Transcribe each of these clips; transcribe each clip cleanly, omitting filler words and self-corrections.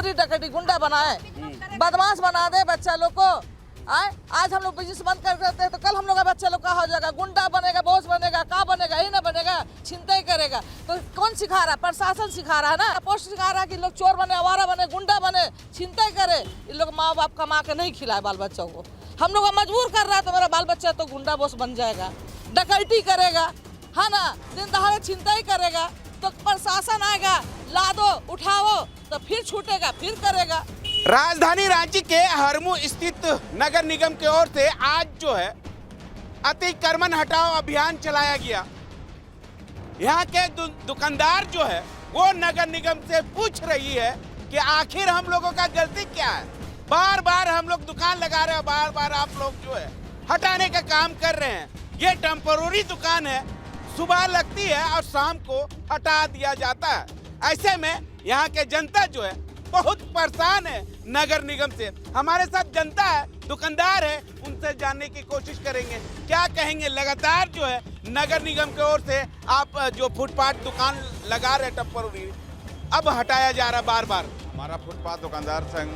चोरी डकैती गुंडा बनाए, बदमाश बना दे बच्चा लोग को। आज हम लोग बिजनेस बंद कर देते हैं तो कल हम लोग का बच्चा लोग का हो जाएगा, गुंडा बनेगा, बॉस बनेगा, का बनेगा, ही ना बनेगा, छिनताई करेगा। तो कौन सिखा रहा है? प्रशासन सिखा रहा है ना, पोस्ट सिखा रहा है कि लोग चोर बने, आवारा बने, गुंडा बने, छिनताई करे। इन लोग माँ बाप कमा के नहीं खिलाए बाल बच्चों को, हम लोग मजबूर कर रहा है तो मेरा बाल बच्चा तो गुंडा बॉस बन जाएगा, डकैती करेगा, है ना, दिन दहाड़े छिनताई करेगा। तो प्रशासन आएगा, लादो उठाओ तो फिर छूटेगा, फिर करेगा। राजधानी रांची के हरमू स्थित नगर निगम की ओर से आज जो है अतिक्रमण हटाओ अभियान चलाया गया। यहाँ के दुकानदार जो है वो नगर निगम से पूछ रही है कि आखिर हम लोगों का गलती क्या है। बार बार हम लोग दुकान लगा रहे हैं, बार बार आप लोग जो है हटाने का काम कर रहे हैं। ये टेम्पररी दुकान है, सुबह लगती है और शाम को हटा दिया जाता है। ऐसे में यहाँ के जनता जो है बहुत परेशान है नगर निगम से। हमारे साथ जनता है, दुकानदार है, उनसे जानने की कोशिश करेंगे क्या कहेंगे। लगातार जो है नगर निगम की ओर से आप जो फुटपाथ दुकान लगा रहे टेम्पररी, अब हटाया जा रहा बार बार। हमारा फुटपाथ दुकानदार संघ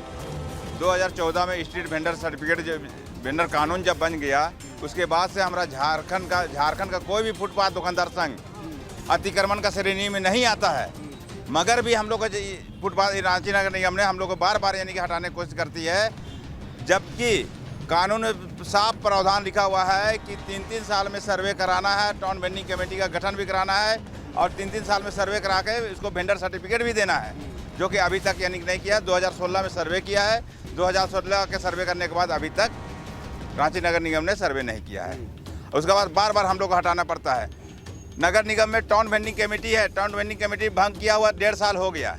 2014 में स्ट्रीट वेंडर सर्टिफिकेट वेंडर कानून जब बन गया, उसके बाद से हमारा झारखंड का कोई भी फुटपाथ दुकानदार संघ अतिक्रमण का श्रेणी में नहीं आता है। मगर भी हम लोग को फुटपाथ रांची नगर निगम ने हम लोग को बार बार यानी कि हटाने की कोशिश करती है, जबकि कानून में साफ प्रावधान लिखा हुआ है कि 3-3 साल में सर्वे कराना है, टाउन वेंडिंग कमेटी का गठन भी कराना है और 3-3 साल में सर्वे करा के इसको वेंडर सर्टिफिकेट भी देना है, जो कि अभी तक यानी कि नहीं किया। 2016 में सर्वे किया है, 2016 के सर्वे करने के बाद अभी तक रांची नगर निगम ने सर्वे नहीं किया है। उसके बाद बार बार हम लोग को हटाना पड़ता है। नगर निगम में टाउन वेंडिंग कमेटी है, टाउन वेंडिंग कमेटी भंग किया हुआ 1.5 साल हो गया,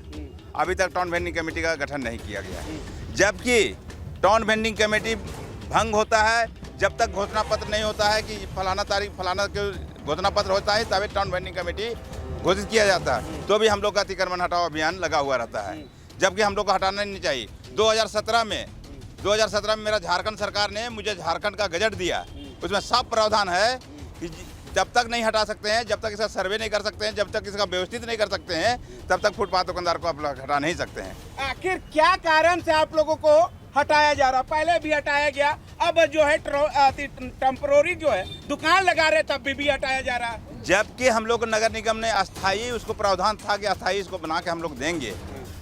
अभी तक टाउन वेंडिंग कमेटी का गठन नहीं किया गया है। जबकि टाउन वेंडिंग कमेटी भंग होता है जब तक घोषणा पत्र नहीं होता है कि फलाना तारीख फलाना के घोषणा पत्र होता है, तभी टाउन वेंडिंग कमेटी घोषित किया जाता है। तो भी हम लोग का अतिक्रमण हटाओ अभियान लगा हुआ रहता है, जबकि हम लोग को हटाना नहीं चाहिए। 2017 में मेरा झारखंड सरकार ने मुझे झारखंड का गजट दिया, उसमें साफ प्रावधान है कि जब तक नहीं हटा सकते हैं, जब तक इसका सर्वे नहीं कर सकते हैं, जब तक इसका व्यवस्थित नहीं कर सकते हैं, तब तक फुटपाथ दुकानदार को आप लोग हटा नहीं सकते हैं। आखिर क्या कारण से आप लोगों को हटाया जा रहा? पहले भी हटाया गया, अब जो है टेम्पररी जो है दुकान लगा रहे तब भी हटाया जा रहा है। जबकि हम लोग नगर निगम ने अस्थायी उसको प्रावधान था कि अस्थायी इसको बना के हम लोग देंगे।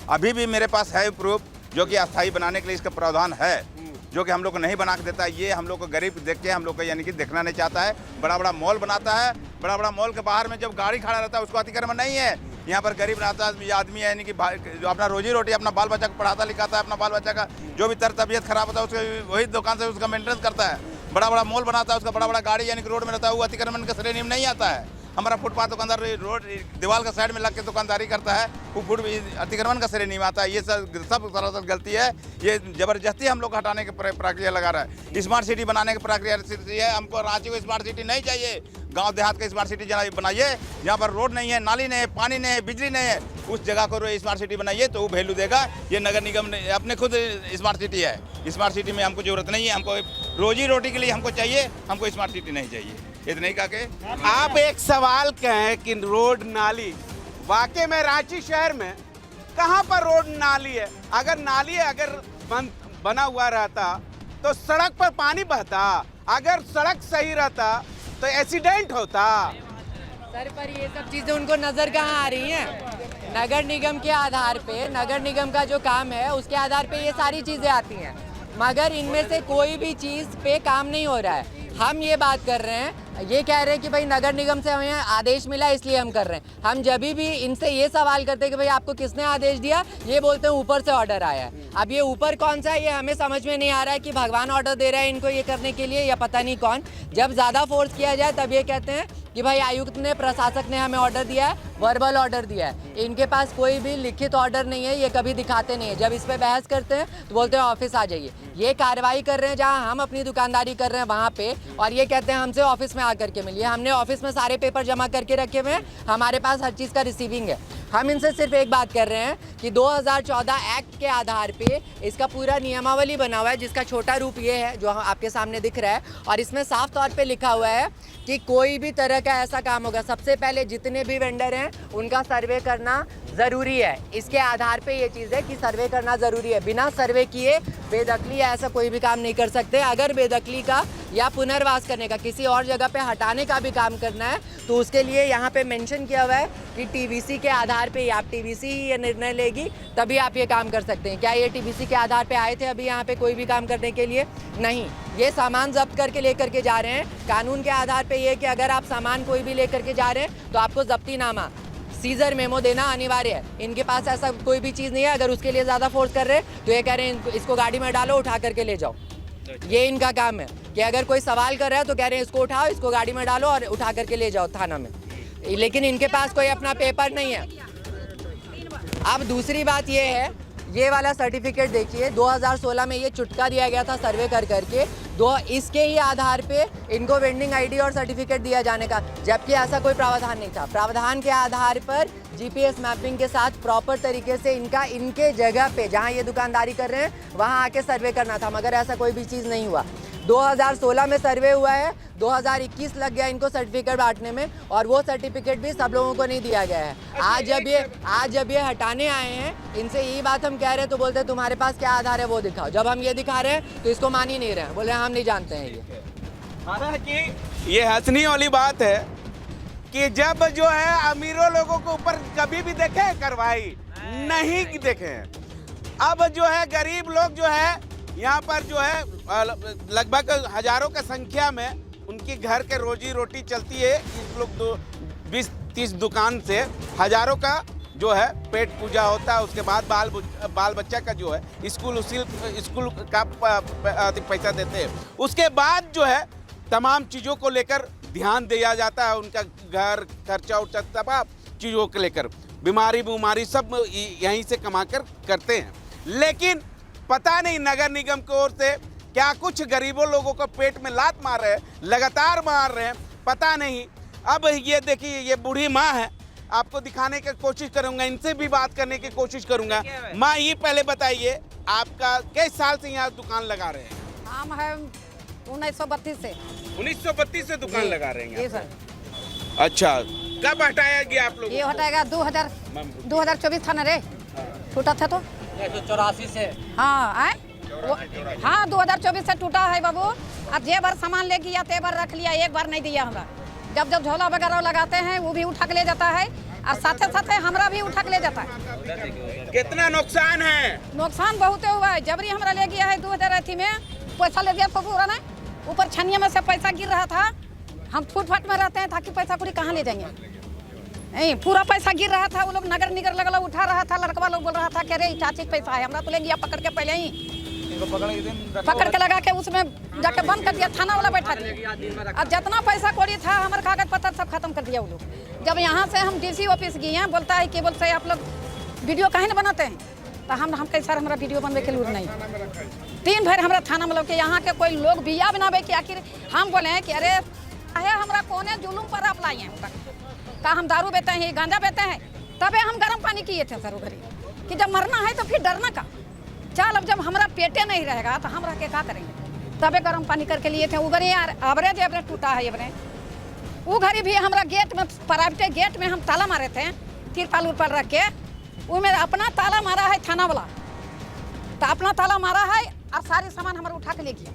अभी भी मेरे पास है प्रूफ जो कि अस्थायी बनाने के लिए इसका प्रावधान है, जो कि हम लोग को नहीं बना के देता है। ये हम लोग को गरीब देख के हम लोग को यानी कि देखना नहीं चाहता है। बड़ा बड़ा मॉल बनाता है, बड़ा बड़ा मॉल के बाहर में जब गाड़ी खड़ा रहता है उसको अतिक्रमण नहीं है। यहाँ पर गरीब रहता आदमी है यानी कि जो अपना रोजी रोटी अपना बाल बच्चा को पढ़ाता लिखाता है, अपना बाल बच्चा का जो भी तबीयत खराब होता है उसके वही दुकान से उसका मेंटेनेंस करता है। बड़ा बड़ा मॉल बनाता है, उसका बड़ा बड़ा गाड़ी यानी कि रोड में रहता है, वो अतिक्रमण के श्रेणी में नहीं आता है। हमारा फुटपाथ दुकानदार रोड दीवार का साइड में लग के दुकानदारी करता है, वो फुट अतिक्रमण का श्रेणी में आता है। ये सब सरासर गलती है। ये जबरदस्ती हम लोग हटाने की प्रक्रिया लगा रहा है। स्मार्ट सिटी बनाने की प्रक्रिया है। हमको रांची को स्मार्ट सिटी नहीं चाहिए, गांव देहात का स्मार्ट सिटी बनाइए। यहाँ पर रोड नहीं है, नाली नहीं है, पानी नहीं है, बिजली नहीं है, उस जगह को स्मार्ट सिटी बनाइए तो वो वैल्यू देगा। ये नगर निगम ने अपने खुद स्मार्ट सिटी है, स्मार्ट सिटी में हमको जरूरत नहीं है। हमको रोजी रोटी के लिए हमको चाहिए, हमको स्मार्ट सिटी नहीं चाहिए। इतना ही कहा के आप एक सवाल कहें कि रोड नाली, वाकई में रांची शहर में कहाँ पर रोड नाली है? अगर नाली अगर बना हुआ रहता तो सड़क पर पानी बहता, अगर सड़क सही रहता तो एक्सीडेंट होता। सर पर ये सब चीजें उनको नजर कहाँ आ रही हैं? नगर निगम के आधार पे, नगर निगम का जो काम है उसके आधार पे ये सारी चीजें आती हैं, मगर इनमें से कोई भी चीज पे काम नहीं हो रहा है। हम ये बात कर रहे हैं, ये कह रहे हैं कि भाई नगर निगम से हमें आदेश मिला इसलिए हम कर रहे हैं। हम जब भी इनसे ये सवाल करते हैं कि भाई आपको किसने आदेश दिया, ये बोलते हैं ऊपर से ऑर्डर आया है। अब ये ऊपर कौन सा है ये हमें समझ में नहीं आ रहा है कि भगवान ऑर्डर दे रहा है इनको ये करने के लिए या पता नहीं कौन। जब ज़्यादा फोर्स किया जाए तब ये कहते हैं कि भाई आयुक्त ने, प्रशासक ने हमें ऑर्डर दिया है, वर्बल ऑर्डर दिया है। इनके पास कोई भी लिखित ऑर्डर नहीं है, ये कभी दिखाते नहीं है। जब इस पे बहस करते हैं तो बोलते हैं ऑफिस आ जाइए। ये कार्रवाई कर रहे हैं जहां हम अपनी दुकानदारी कर रहे हैं वहां पे, और ये कहते हैं हमसे ऑफिस में आकर के मिलिए। हमने ऑफिस में सारे पेपर जमा करके रखे हुए हैं, हमारे पास हर चीज़ का रिसीविंग है। हम इनसे सिर्फ एक बात कर रहे हैं कि 2014 एक्ट के आधार पे इसका पूरा नियमावली बना हुआ है, जिसका छोटा रूप ये है जो आपके सामने दिख रहा है, और इसमें साफ तौर पे लिखा हुआ है कि कोई भी तरह का ऐसा काम होगा, सबसे पहले जितने भी वेंडर हैं उनका सर्वे करना ज़रूरी है। इसके आधार पे ये चीज़ है कि सर्वे करना ज़रूरी है। बिना सर्वे किए बेदखली या ऐसा कोई भी काम नहीं कर सकते। अगर बेदखली का या पुनर्वास करने का, किसी और जगह पे हटाने का भी काम करना है तो उसके लिए यहाँ पे मेंशन किया हुआ है कि टीवीसी के आधार पे, या आप टीवीसी ही ये निर्णय लेगी तभी आप ये काम कर सकते हैं। क्या ये टीवीसी के आधार पे आए थे अभी यहाँ पे कोई भी काम करने के लिए? नहीं, ये सामान जब्त करके लेकर के जा रहे हैं। कानून के आधार पे ये कि अगर आप सामान कोई भी लेकर के जा रहे हैं तो आपको जब्तीनामा, सीजर मेमो देना अनिवार्य है। इनके पास ऐसा कोई भी चीज़ नहीं है। अगर उसके लिए ज़्यादा फोर्स कर रहे हैं तो ये कह रहे हैं इसको गाड़ी में डालो, उठा करके ले जाओ। ये इनका काम है कि अगर कोई सवाल कर रहा है तो कह रहे हैं इसको उठाओ, इसको गाड़ी में डालो और उठा करके ले जाओ थाना में। लेकिन इनके पास कोई अपना पेपर नहीं है। अब दूसरी बात ये है, ये वाला सर्टिफिकेट देखिए, 2016 में ये चुटका दिया गया था सर्वे कर करके, इसके ही आधार पे इनको वेंडिंग आईडी और सर्टिफिकेट दिया जाने का, जबकि ऐसा कोई प्रावधान नहीं था। प्रावधान के आधार पर जीपीएस मैपिंग के साथ प्रॉपर तरीके से इनके जगह पे जहां ये दुकानदारी कर रहे हैं वहां आके सर्वे करना था, मगर ऐसा कोई भी चीज़ नहीं हुआ। 2016 में सर्वे हुआ है, 2021 लग गया इनको सर्टिफिकेट बांटने में, और वो सर्टिफिकेट भी सब लोगों को नहीं दिया गया है। आज जब ये हटाने आए हैं, इनसे यही बात हम कह रहे हैं तो बोलते हैं तुम्हारे पास क्या आधार है वो दिखाओ। जब हम ये दिखा रहे हैं तो इसको मान ही नहीं रहे हैं, बोले हम नहीं जानते हैं ये। हालांकि ये हंसने वाली बात है कि जब जो है अमीरों लोगों के ऊपर कभी भी देखे कार्रवाई नहीं देखे, अब जो है गरीब लोग जो है यहाँ पर जो है लगभग हजारों की संख्या में उनकी घर के रोजी रोटी चलती है। इस लोग 20-30 दुकान से हजारों का जो है पेट पूजा होता है। उसके बाद बाल बच्चा का जो है स्कूल का पैसा देते हैं। उसके बाद जो है तमाम चीज़ों को लेकर ध्यान दिया जाता है, उनका घर खर्चा उर्चा तमाम चीज़ों को लेकर, बीमारी सब यहीं से कमा कर करते हैं। लेकिन पता नहीं नगर निगम की ओर से क्या कुछ गरीबों लोगों को पेट में लात मार रहे हैं, लगातार मार रहे हैं, पता नहीं। अब ये देखिए, ये बूढ़ी माँ है, आपको दिखाने की कोशिश करूंगा, इनसे भी बात करने की कोशिश करूंगा। माँ, ये पहले बताइए, आपका किस साल से यहाँ दुकान लगा रहे हैं? हम है 1932 से। 1932 से दुकान लगा रहे हैं? जी सर। अच्छा, कब हटाया गया आप लोग? ये हटाएगा 2024 था ना रे, टूटा था तो 1984 से। हाँ आए, हाँ 2024 से टूटा है बाबू। और जे बार सामान ले गया ते बार रख लिया, एक बार नहीं दिया हमरा। जब झोला वगैरह लगाते हैं वो भी उठा के ले जाता है, और साथे साथे हमरा भी उठा के ले जाता है। कितना नुकसान है? नुकसान बहुत हुआ है। जबरी हमरा ले गया है 2000 में, पैसा ले दिया तो पूरा नहीं, ऊपर छनिया में से पैसा गिर रहा था। हम फुटपाथ में रहते हैं, ताकि पैसा पूरी कहाँ ले जाएंगे, नहीं पूरा पैसा गिर रहा था। वो लोग नगर निगर लगला उठा रहा था, लड़का लोग बोल रहा था कि अरे चाची पैसा है, हमरा तो ले गया पकड़ के, पहले ही पकड़ के लगा के उसमें जाके बंद कर दिया, थाना वाला बैठा दिया। और जितना पैसा कौड़ी था हमारे कागज पत्र सब खत्म कर दिया वो लोग। जब यहाँ से हम डीसी ऑफिस गए हैं, बोलता है कि बोलते हैं आप लोग वीडियो काहे न बनाते हैं, तो हम कैसे सर हमारा वीडियो बनवे के लूर नहीं। 3 बार हमारा थाना मतलब कि यहाँ के कोई लोग बिया बनावे कि आखिर हम बोले हैं कि अरे हमारा कौन जुलूम पर आप लाई हैं, का हम दारू बेचते हैं, गांजा बेचते हैं, तबे हम गर्म पानी किए थे सर उधर कि जब मरना है तो फिर डरना का। चल अब जब हमारा पेटे नहीं रहेगा तो हम रह के क्या करेंगे, तबे गर्म पानी करके लिए थे। उधर यार एवरेज एवरेज टूटा है एवरेज। वो घड़ी भी हमारा गेट में, प्राइवेट गेट में हम ताला मारे थे, तिरपाल उरपाल रख के, वो मेरा अपना ताला मारा है थाना वाला, तो अपना ताला मारा है और सारे सामान हमारा उठा के ले गया।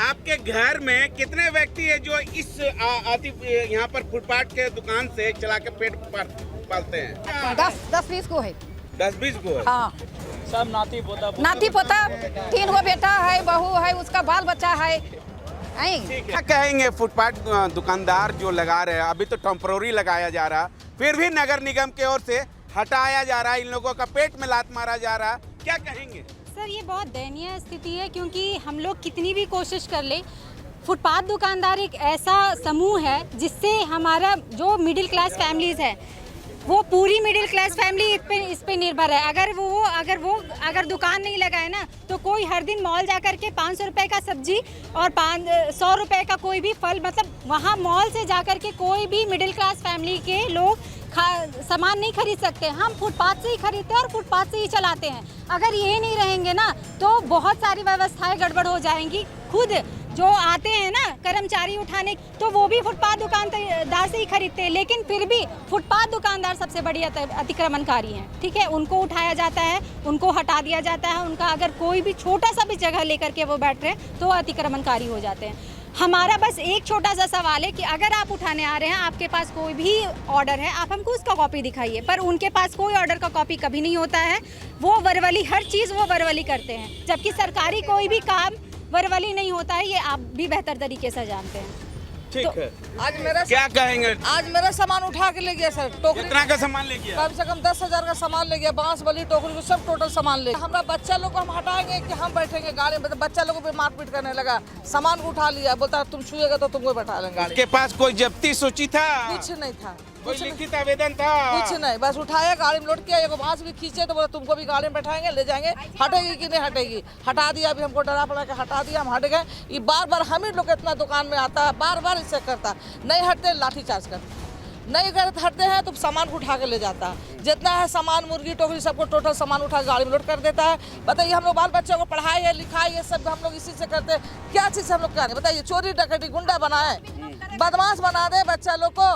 आपके घर में कितने व्यक्ति है जो इस यहाँ पर फुटपाथ के दुकान से चला के पेट पालते हैं? 10-20 को है। 10-20 को है? हाँ, सब नाती पोता 3 गो बेटा है, बहू है, उसका बाल बच्चा है। क्या कहेंगे फुटपाथ दुकानदार जो लगा रहे हैं, अभी तो टेम्पररी लगाया जा रहा, फिर भी नगर निगम की ओर से हटाया जा रहा है, इन लोगों का पेट में लात मारा जा रहा, क्या कहेंगे? सर ये बहुत दयनीय स्थिति है, क्योंकि हम लोग कितनी भी कोशिश कर ले, फुटपाथ दुकानदार एक ऐसा समूह है जिससे हमारा जो मिडिल क्लास फैमिलीज़ है, वो पूरी मिडिल क्लास फैमिली इस पे निर्भर है। अगर दुकान नहीं लगाए ना, तो कोई हर दिन मॉल जा कर के 500 रुपये का सब्जी और 100 रुपये का कोई भी फल, मतलब वहाँ मॉल से जा कर के कोई भी मिडिल क्लास फैमिली के लोग सामान नहीं खरीद सकते, हम फुटपाथ से ही खरीदते हैं और फुटपाथ से ही चलाते हैं। अगर ये नहीं रहेंगे ना तो बहुत सारी व्यवस्थाएं गड़बड़ हो जाएंगी। खुद जो आते हैं ना कर्मचारी उठाने, तो वो भी फुटपाथ दुकानदार से ही खरीदते हैं, लेकिन फिर भी फुटपाथ दुकानदार सबसे बड़ी अतिक्रमणकारी हैं। ठीक है, उनको उठाया जाता है, उनको हटा दिया जाता है। उनका अगर कोई भी छोटा सा भी जगह लेकर के वो बैठ रहे हैं तो अतिक्रमणकारी हो जाते हैं। हमारा बस एक छोटा सा सवाल है कि अगर आप उठाने आ रहे हैं, आपके पास कोई भी ऑर्डर है, आप हमको उसका कॉपी दिखाइए, पर उनके पास कोई ऑर्डर का कॉपी कभी नहीं होता है। वो वर्बली, हर चीज़ वो वर्बली करते हैं, जबकि सरकारी कोई भी काम वर्बली नहीं होता है। ये आप भी बेहतर तरीके से जानते हैं। ठीक है, आज मेरा क्या कहेंगे? आज मेरा सामान उठा के ले गया सर, टोकरी कितना का सामान ले गया? कम से कम 10,000 का सामान ले गया, बांस बली टोकरी को सब टोटल सामान ले। हमारा बच्चा लोग को हम हटाएंगे कि हम बैठेंगे गाड़ी में? बच्चा लोगों पे मारपीट करने लगा, सामान को उठा लिया, बोलता तुम छुएगा तो तुमको बैठा लेंगे गाड़ी। के पास कोई जब्ती सूची था? कुछ नहीं था, कोई लिखित आवेदन था? कुछ नहीं, बस उठाया गाड़ी में लोड किया, एगो बांस भी खींचे तो बोला तुमको भी गाड़ी में बैठाएंगे, ले जाएंगे। हटेगी कि नहीं हटेगी? हटा दिया, अभी हमको डरा पड़ा के हटा दिया, हम हट गए। ये बार बार हम ही लोग इतना दुकान में आता है, बार बार इससे करता, नहीं हटते लाठीचार्ज करते, नहीं हटते हैं तो सामान को उठा के ले जाता है। जितना है सामान, मुर्गी टोकरी सबको टोटल सामान उठा के गाड़ी में लोड कर देता है। बताइए, हम लोग बाल बच्चों को पढ़ाई है, लिखाई है, सब हम लोग इसी से करते हैं। क्या चीज़ हम लोग करें बताइए? चोरी डकैती गुंडा बनाए, बदमाश बना दे बच्चा लोग को।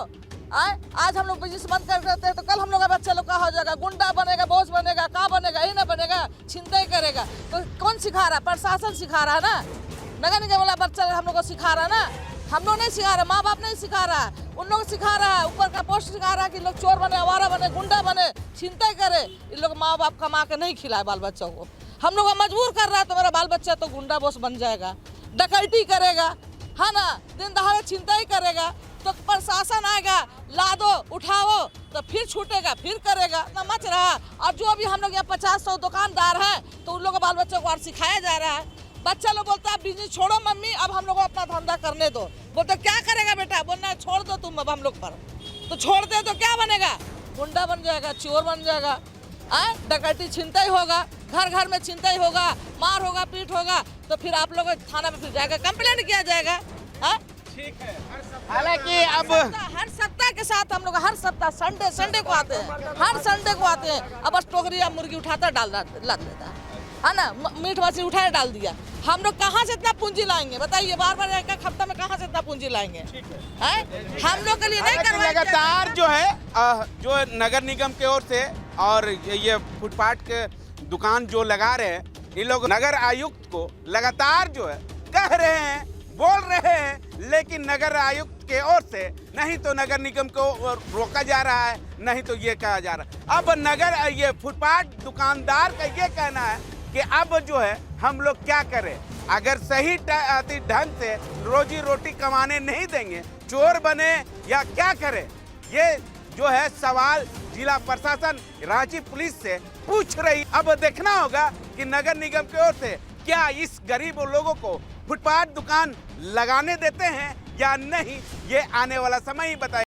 आज हम लोग बिजनेस बंद कर देते हैं तो कल हम लोग का बच्चा लोग का हो जाएगा, गुंडा बनेगा, बोझ बनेगा, का बनेगा, ही ना बनेगा, छिनताई करेगा। तो कौन सिखा रहा है? प्रशासन सिखा रहा है ना, नगर निगम वाला बच्चा हम लोग को सिखा रहा है ना। हम लोग नहीं सिखा रहे, माँ बाप नहीं सिखा रहा है, उन लोग सिखा रहा है, ऊपर का पोस्ट सिखा रहा है कि लोग चोर बने, आवारा बने, गुंडा बने, छिनताई करे। इन लोग माँ बाप कमा के नहीं खिलाए बाल बच्चों को। हम लोग मजबूर कर रहा है तो मेरा बाल बच्चा तो गुंडा बॉस बन जाएगा, डकैती करेगा, है ना, दिन दहाड़े छिनताई करेगा। तो प्रशासन आएगा, ला दो, उठाओ, तो फिर छूटेगा, फिर करेगा, ना मच रहा। और जो भी हम लोग यहाँ 50-100 दुकानदार हैं तो उन लोगों को बाल बच्चों को और सिखाया जा रहा है। बच्चा लोग बोलता है बिजनेस छोड़ो मम्मी, अब हम लोग को अपना धंधा करने दो। बोलते क्या करेगा बेटा? बोलना छोड़ दो तुम अब हम लोग पर। तो छोड़ते तो क्या बनेगा? गुंडा बन जाएगा, चोर बन जाएगा, डकैती छिनताई होगा, घर घर में छिनताई होगा, मार होगा, पीट होगा। तो फिर आप लोग थाना में फिर जाएगा, कंप्लेंट किया जाएगा। ठीक है, हालांकि अब हर सप्ताह के साथ हम लोग हर सप्ताह संडे को आते हैं, हर संडे को आते हैं। अब बस टोकरी या मुर्गी उठाता डाल देता है ना, मीट मछली उठाया डाल दिया। हम लोग कहाँ से इतना पूंजी लाएंगे बताइए? बार बार एक हफ्ता में कहाँ से इतना पूंजी लाएंगे? हम लोग के लिए नहीं करवाएंगे। लगातार जो है जो नगर निगम की ओर से और ये फुटपाथ के दुकान जो लगा रहे हैं, ये लोग नगर आयुक्त को लगातार जो है कह रहे हैं, बोल रहे हैं, लेकिन नगर आयुक्त के ओर से नहीं तो नगर निगम को रोका जा रहा है, नहीं तो ये कहा जा रहा है। अब ये फुटपाथ दुकानदार का ये कहना है कि अब जो है हम लोग क्या करें? अगर सही ढंग से रोजी रोटी कमाने नहीं देंगे, चोर बने या क्या करें? ये जो है सवाल जिला प्रशासन, रांची पुलिस से पूछ रही। अब देखना होगा कि नगर निगम की ओर से क्या इस गरीब लोगों को फुटपाथ दुकान लगाने देते हैं या नहीं, ये आने वाला समय ही बताएगा।